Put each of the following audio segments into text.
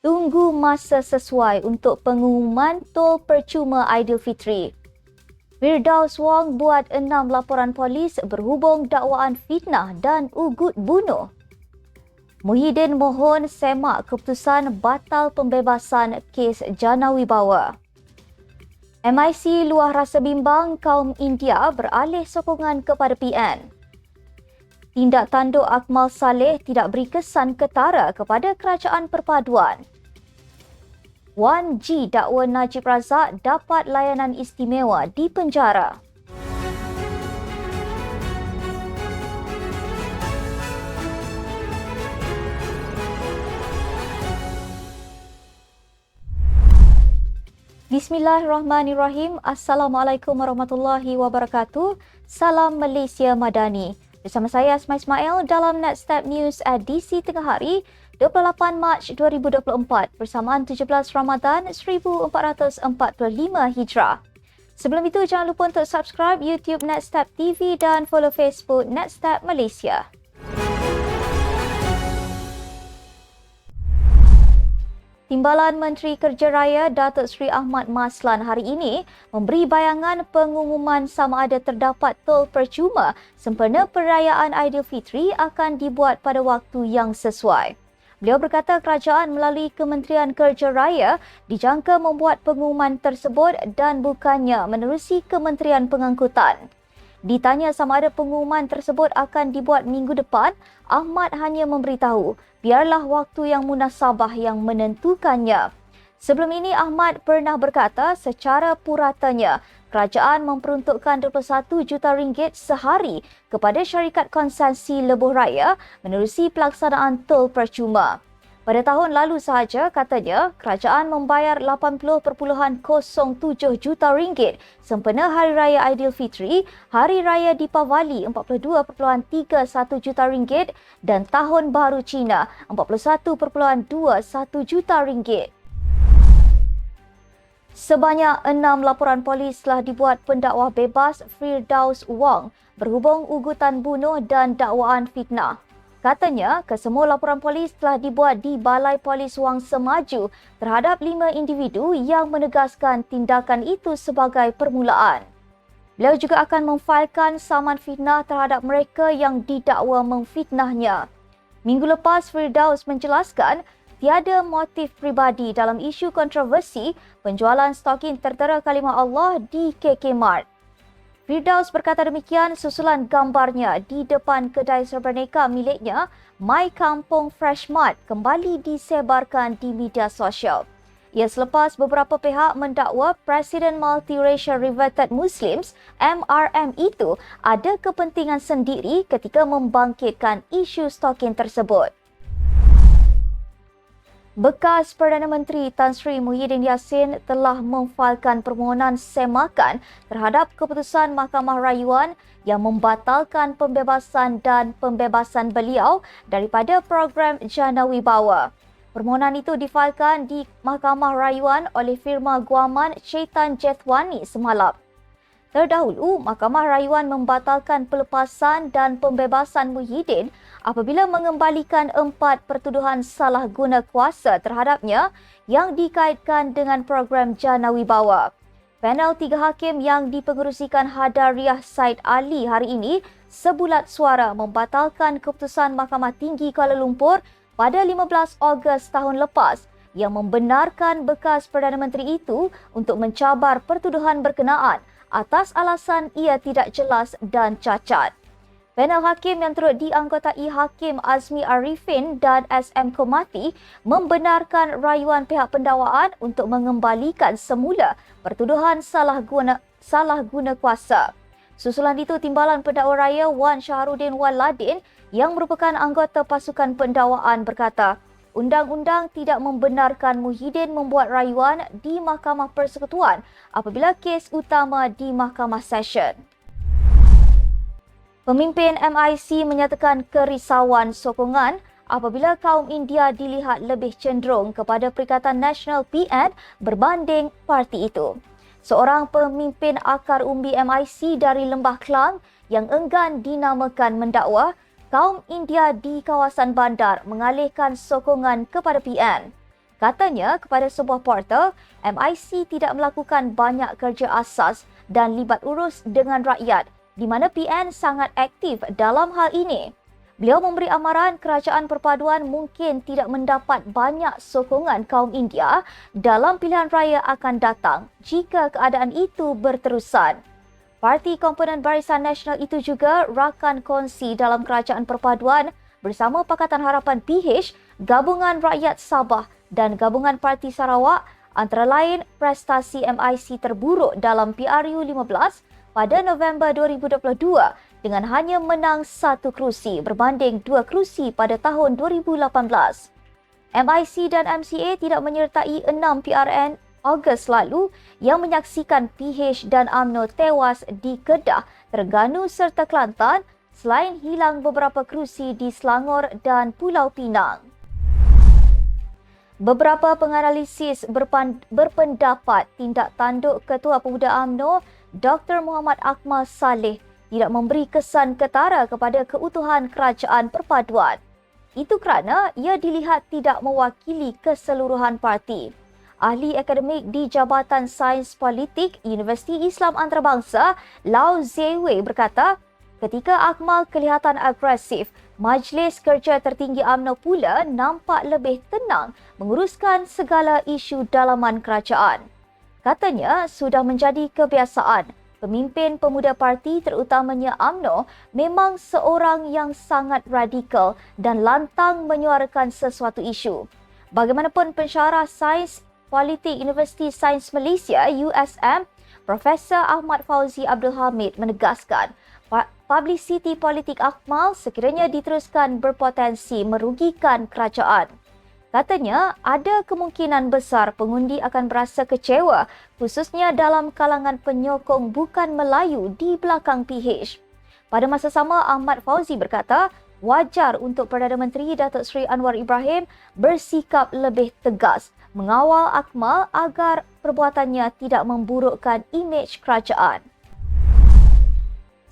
Tunggu masa sesuai untuk pengumuman tol percuma Aidilfitri. Firdaus Wong buat 6 laporan polis berhubung dakwaan fitnah dan ugut bunuh. Muhyiddin mohon semak keputusan batal pembebasan kes Jana Wibawa. MIC luah rasa bimbang kaum India beralih sokongan kepada PN. Tindak tanduk Akmal Saleh tidak beri kesan ketara kepada kerajaan perpaduan. Wan G dakwa Najib Razak dapat layanan istimewa di penjara. Bismillahirrahmanirrahim. Assalamualaikum warahmatullahi wabarakatuh. Salam Malaysia Madani. Bersama saya Asma Ismail dalam Netstep News edisi tengah hari 28 Mac 2024 bersamaan 17 Ramadan 1445 Hijrah. Sebelum itu jangan lupa untuk subscribe YouTube Netstep TV dan follow Facebook Netstep Malaysia. Timbalan Menteri Kerja Raya Datuk Seri Ahmad Maslan hari ini memberi bayangan pengumuman sama ada terdapat tol percuma sempena perayaan Aidilfitri akan dibuat pada waktu yang sesuai. Beliau berkata kerajaan melalui Kementerian Kerja Raya dijangka membuat pengumuman tersebut dan bukannya menerusi Kementerian Pengangkutan. Ditanya sama ada pengumuman tersebut akan dibuat minggu depan, Ahmad hanya memberitahu, biarlah waktu yang munasabah yang menentukannya. Sebelum ini Ahmad pernah berkata secara puratanya, kerajaan memperuntukkan 21 juta ringgit sehari kepada syarikat konsensi lebuh raya menerusi pelaksanaan tol percuma. Pada tahun lalu sahaja, katanya, kerajaan membayar 80.07 juta ringgit sempena Hari Raya Aidilfitri, Hari Raya Deepavali 42.31 juta ringgit dan Tahun Baru Cina 41.21 juta ringgit. Sebanyak 6 laporan polis telah dibuat pendakwa bebas Firdaus Wong berhubung ugutan bunuh dan dakwaan fitnah. Katanya, kesemua laporan polis telah dibuat di Balai Polis Wang Semaju terhadap 5 individu yang menegaskan tindakan itu sebagai permulaan. Beliau juga akan memfailkan saman fitnah terhadap mereka yang didakwa memfitnahnya. Minggu lepas, Firdaus menjelaskan tiada motif pribadi dalam isu kontroversi penjualan stokin tertera kalimah Allah di KK Mart. Firdaus berkata demikian susulan gambarnya di depan kedai serberneka miliknya, My Kampung Fresh Mart, kembali disebarkan di media sosial. Ia selepas beberapa pihak mendakwa Presiden Multiracial Reverted Muslims MRM itu ada kepentingan sendiri ketika membangkitkan isu stokin tersebut. Bekas Perdana Menteri Tan Sri Muhyiddin Yassin telah memfailkan permohonan semakan terhadap keputusan Mahkamah Rayuan yang membatalkan pembebasan beliau daripada program Jana Wibawa. Permohonan itu difailkan di Mahkamah Rayuan oleh firma guaman Chetan Jethwani semalam. Terdahulu, Mahkamah Rayuan membatalkan pelepasan dan pembebasan Muhyiddin apabila mengembalikan 4 pertuduhan salah guna kuasa terhadapnya yang dikaitkan dengan program Jana Wibawa. Panel 3 hakim yang dipengerusikan Hadariah Said Ali hari ini sebulat suara membatalkan keputusan Mahkamah Tinggi Kuala Lumpur pada 15 Ogos tahun lepas yang membenarkan bekas Perdana Menteri itu untuk mencabar pertuduhan berkenaan atas alasan ia tidak jelas dan cacat. Panel hakim yang turut dianggotai Hakim Azmi Arifin dan SM Komati membenarkan rayuan pihak pendakwaan untuk mengembalikan semula pertuduhan salah guna kuasa. Susulan itu, Timbalan Pendakwa Raya Wan Shahrudin Waladin yang merupakan anggota pasukan pendakwaan berkata, undang-undang tidak membenarkan Muhyiddin membuat rayuan di Mahkamah Persekutuan apabila kes utama di Mahkamah Session. Pemimpin MIC menyatakan kerisauan sokongan apabila kaum India dilihat lebih cenderung kepada Perikatan Nasional PN berbanding parti itu. Seorang pemimpin akar umbi MIC dari Lembah Klang yang enggan dinamakan mendakwa kaum India di kawasan bandar mengalihkan sokongan kepada PN. Katanya kepada sebuah portal, MIC tidak melakukan banyak kerja asas dan libat urus dengan rakyat, di mana PN sangat aktif dalam hal ini. Beliau memberi amaran kerajaan perpaduan mungkin tidak mendapat banyak sokongan kaum India dalam pilihan raya akan datang jika keadaan itu berterusan. Parti komponen Barisan Nasional itu juga rakan kongsi dalam kerajaan perpaduan bersama Pakatan Harapan PH, Gabungan Rakyat Sabah dan Gabungan Parti Sarawak, antara lain prestasi MIC terburuk dalam PRU 15 pada November 2022 dengan hanya menang 1 kerusi berbanding 2 kerusi pada tahun 2018. MIC dan MCA tidak menyertai 6 PRN Ogos lalu yang menyaksikan PH dan UMNO tewas di Kedah, Terengganu serta Kelantan selain hilang beberapa kerusi di Selangor dan Pulau Pinang. Beberapa penganalisis berpendapat tindak tanduk Ketua Pemuda UMNO Dr. Muhammad Akmal Saleh tidak memberi kesan ketara kepada keutuhan kerajaan perpaduan. Itu kerana ia dilihat tidak mewakili keseluruhan parti. Ahli akademik di Jabatan Sains Politik Universiti Islam Antarabangsa, Lau Zewe berkata, ketika Akmal kelihatan agresif, Majlis Kerja Tertinggi UMNO pula nampak lebih tenang menguruskan segala isu dalaman kerajaan. Katanya sudah menjadi kebiasaan pemimpin pemuda parti terutamanya UMNO memang seorang yang sangat radikal dan lantang menyuarakan sesuatu isu. Bagaimanapun pensyarah Sains Politik Universiti Sains Malaysia USM, Profesor Ahmad Fauzi Abdul Hamid menegaskan publicity politik Akmal sekiranya diteruskan berpotensi merugikan kerajaan. Katanya ada kemungkinan besar pengundi akan berasa kecewa khususnya dalam kalangan penyokong bukan Melayu di belakang PH. Pada masa sama, Ahmad Fauzi berkata wajar untuk Perdana Menteri Datuk Seri Anwar Ibrahim bersikap lebih tegas mengawal Akmal agar perbuatannya tidak memburukkan imej kerajaan.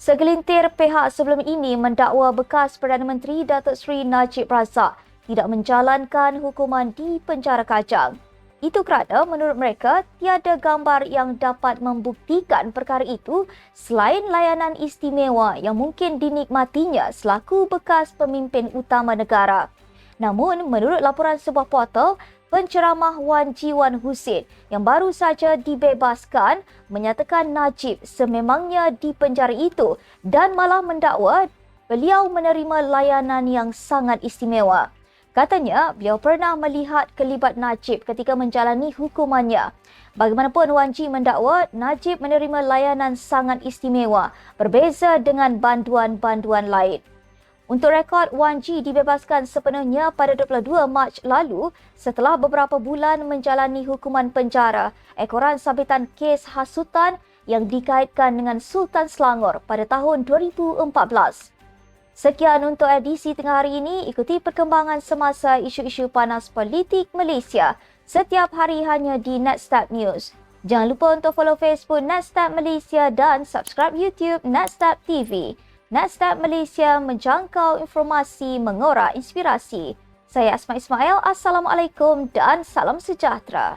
Segelintir pihak sebelum ini mendakwa bekas Perdana Menteri Datuk Seri Najib Razak tidak menjalankan hukuman di penjara Kajang. Itu kerana menurut mereka tiada gambar yang dapat membuktikan perkara itu selain layanan istimewa yang mungkin dinikmatinya selaku bekas pemimpin utama negara. Namun menurut laporan sebuah portal, penceramah Wan Jiwan Husin yang baru saja dibebaskan menyatakan Najib sememangnya di penjara itu dan malah mendakwa beliau menerima layanan yang sangat istimewa. Katanya beliau pernah melihat kelibat Najib ketika menjalani hukumannya. Bagaimanapun, Wan Ji mendakwa Najib menerima layanan sangat istimewa berbeza dengan banduan-banduan lain. Untuk rekod, Wan Ji dibebaskan sepenuhnya pada 22 Mac lalu setelah beberapa bulan menjalani hukuman penjara ekoran sabitan kes hasutan yang dikaitkan dengan Sultan Selangor pada tahun 2014. Sekian untuk edisi tengah hari ini. Ikuti perkembangan semasa isu-isu panas politik Malaysia setiap hari hanya di Netstab News. Jangan lupa untuk follow Facebook Netstab Malaysia dan subscribe YouTube Netstab TV. Netstab Malaysia menjangkau informasi mengorak inspirasi. Saya Asma Ismail. Assalamualaikum dan salam sejahtera.